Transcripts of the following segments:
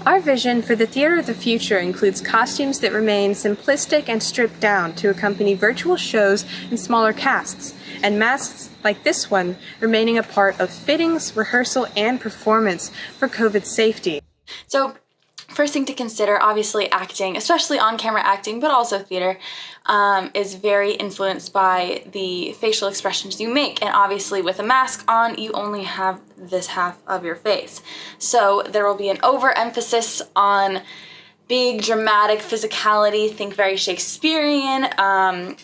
Our vision for the theater of the future includes costumes that remain simplistic and stripped down to accompany virtual shows and smaller casts, and masks like this one remaining a part of fittings, rehearsal, and performance for COVID safety. So, first thing to consider, obviously acting, especially on-camera acting, but also theater, is very influenced by the facial expressions you make. And obviously with a mask on, you only have this half of your face. So there will be an overemphasis on big, dramatic physicality, think very Shakespearean,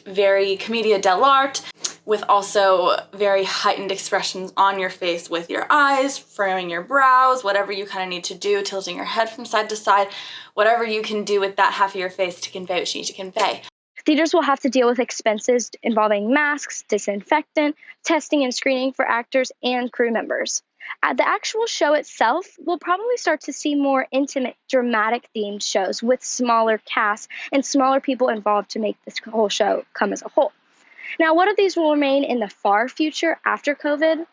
very commedia dell'arte, with also very heightened expressions on your face with your eyes, furrowing your brows, whatever you kind of need to do, tilting your head from side to side, whatever you can do with that half of your face to convey what you need to convey. Theaters will have to deal with expenses involving masks, disinfectant, testing and screening for actors and crew members. At the actual show itself, we'll probably start to see more intimate, dramatic themed shows with smaller casts and smaller people involved to make this whole show come as a whole. Now, what of these will remain in the far future after COVID?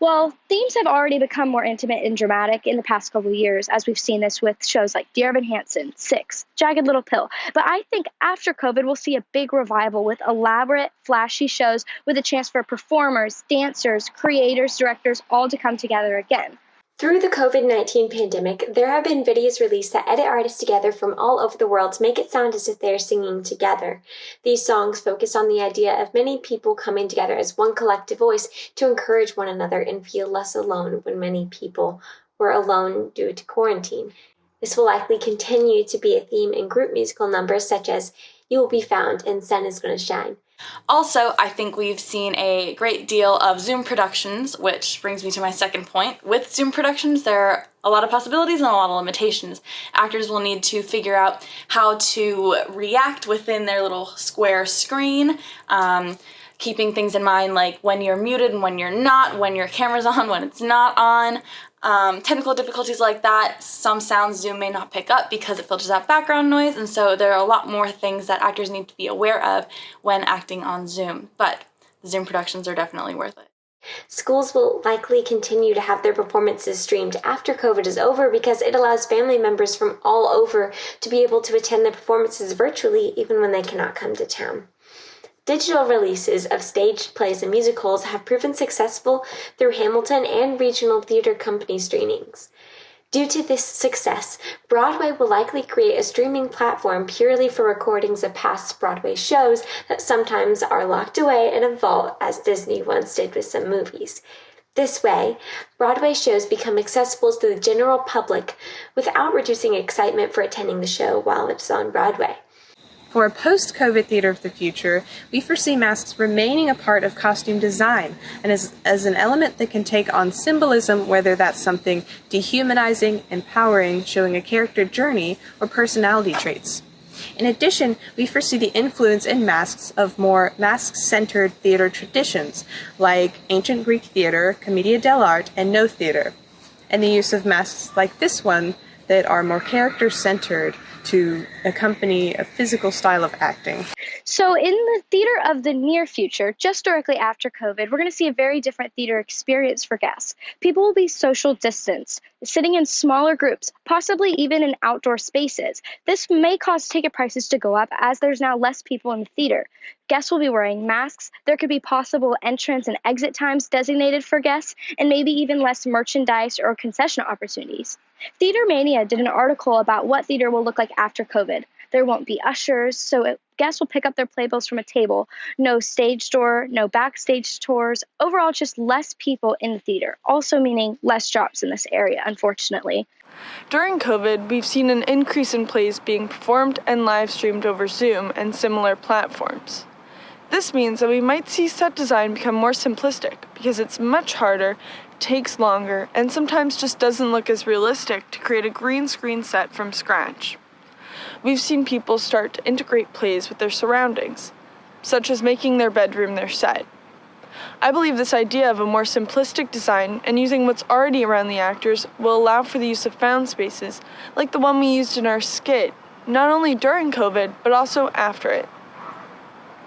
Well, themes have already become more intimate and dramatic in the past couple of years, as we've seen this with shows like Dear Evan Hansen, Six, Jagged Little Pill. But I think after COVID, we'll see a big revival with elaborate, flashy shows with a chance for performers, dancers, creators, directors, all to come together again. Through the COVID-19 pandemic, there have been videos released that edit artists together from all over the world to make it sound as if they are singing together. These songs focus on the idea of many people coming together as one collective voice to encourage one another and feel less alone when many people were alone due to quarantine. This will likely continue to be a theme in group musical numbers such as You Will Be Found and Sun Is Gonna Shine. Also, I think we've seen a great deal of Zoom productions, which brings me to my second point. With Zoom productions, there are a lot of possibilities and a lot of limitations. Actors will need to figure out how to react within their little square screen, keeping things in mind like when you're muted and when you're not, when your camera's on, when it's not on. Technical difficulties like that. Some sounds Zoom may not pick up because it filters out background noise, and so there are a lot more things that actors need to be aware of when acting on Zoom. But the Zoom productions are definitely worth it. Schools will likely continue to have their performances streamed after COVID is over because it allows family members from all over to be able to attend the performances virtually even when they cannot come to town. Digital releases of staged plays and musicals have proven successful through Hamilton and regional theater company screenings. Due to this success, Broadway will likely create a streaming platform purely for recordings of past Broadway shows that sometimes are locked away in a vault, as Disney once did with some movies. This way, Broadway shows become accessible to the general public without reducing excitement for attending the show while it's on Broadway. For a post-COVID theater of the future, we foresee masks remaining a part of costume design and as an element that can take on symbolism, whether that's something dehumanizing, empowering, showing a character journey, or personality traits. In addition, we foresee the influence in masks of more mask-centered theater traditions, like ancient Greek theater, commedia dell'arte, and no theater, and the use of masks like this one that are more character-centered to accompany a physical style of acting. So in the theater of the near future, just directly after COVID, we're going to see a very different theater experience for guests. People will be social distanced, sitting in smaller groups, possibly even in outdoor spaces. This may cause ticket prices to go up as there's now less people in the theater. Guests will be wearing masks. There could be possible entrance and exit times designated for guests, and maybe even less merchandise or concession opportunities. Theater Mania did an article about what theater will look like after COVID. There won't be ushers, so guests will pick up their playbills from a table. No stage door, no backstage tours. Overall, just less people in the theater, also meaning less jobs in this area, unfortunately. During COVID, we've seen an increase in plays being performed and live streamed over Zoom and similar platforms. This means that we might see set design become more simplistic because it's much harder, takes longer, and sometimes just doesn't look as realistic to create a green screen set from scratch. We've seen people start to integrate plays with their surroundings, such as making their bedroom their set. I believe this idea of a more simplistic design and using what's already around the actors will allow for the use of found spaces like the one we used in our skit, not only during COVID, but also after it.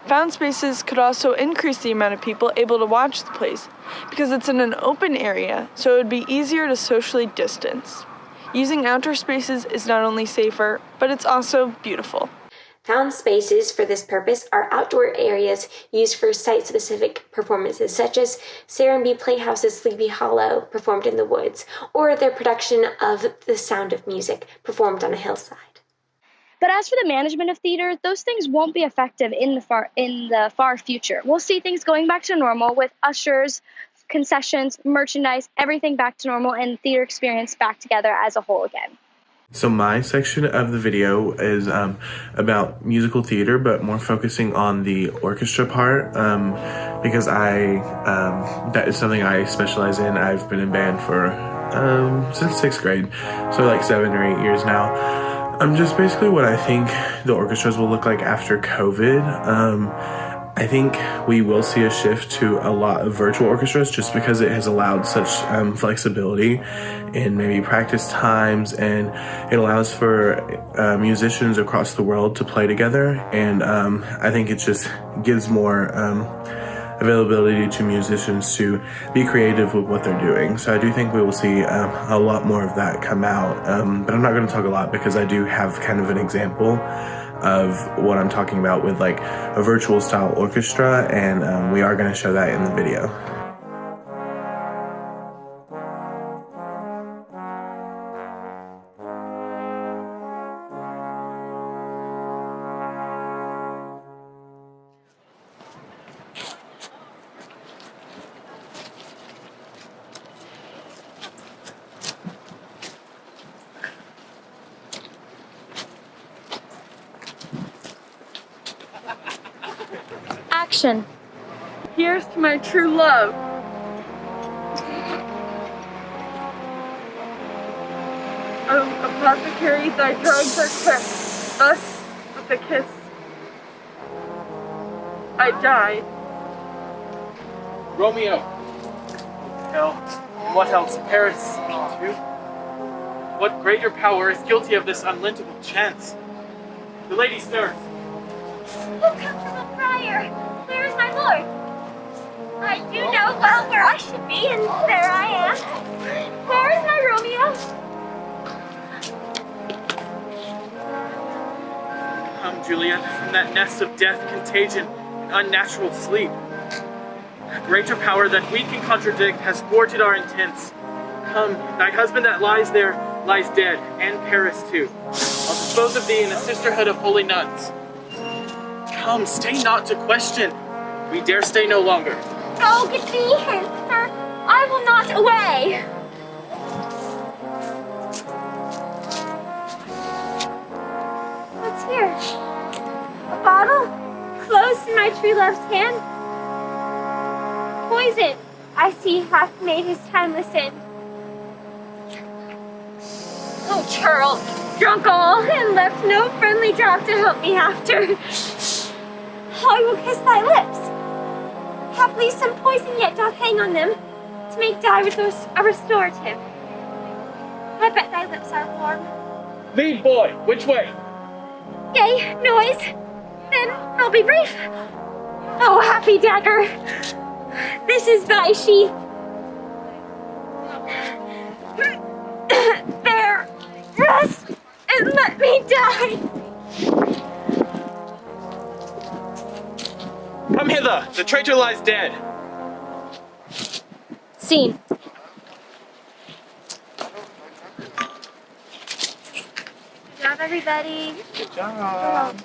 Found spaces could also increase the amount of people able to watch the plays because it's in an open area, so it would be easier to socially distance. Using outdoor spaces is not only safer, but it's also beautiful. Found spaces for this purpose are outdoor areas used for site-specific performances, such as Sarah and B Playhouse's Sleepy Hollow, performed in the woods, or their production of The Sound of Music, performed on a hillside. But as for the management of theater, those things won't be effective in the far future. We'll see things going back to normal with ushers, concessions, merchandise, everything back to normal, and theater experience back together as a whole again. So my section of the video is about musical theater, but more focusing on the orchestra part, because that is something I specialize in. I've been in band for since 6th grade, so like 7 or 8 years now. Just basically what I think the orchestras will look like after COVID. I think we will see a shift to a lot of virtual orchestras just because it has allowed such flexibility in maybe practice times, and it allows for musicians across the world to play together, and I think it just gives more availability to musicians to be creative with what they're doing. So I do think we will see a lot more of that come out, but I'm not going to talk a lot because I do have kind of an example of what I'm talking about with like a virtual style orchestra, and we are going to show that in the video. Action. Here's to my true love. Apothecary, thy drugs are kept. Thus, with a kiss, I died. Romeo. Hell, what else? Paris, too? What greater power is guilty of this unlintable chance? The lady stirs. Who comes from the Friar? Where is my lord? I do know well where I should be, and there I am. Where is my Romeo? Come, Juliet, from that nest of death, contagion, and unnatural sleep. A greater power that we can contradict has thwarted our intents. Come, thy husband that lies there lies dead, and Paris too. I'll dispose of thee in a sisterhood of holy nuns. Come, stay not to question. We dare stay no longer. Go, get thee hence, sir. I will not away. What's here? A bottle? Close in my true love's hand? Poison, I see, hath made his timeless end. Oh, churl, drunk all, and left no friendly drop to help me after. I will kiss thy lips. Haply some poison yet doth hang on them, to make die with a restorative. I bet thy lips are warm. Lead, boy, which way? Yea, noise. Then I'll be brief. Oh, happy dagger, this is thy sheath. There, rest, and let me die. Come hither, the traitor lies dead. Scene. Good job, everybody. Good job.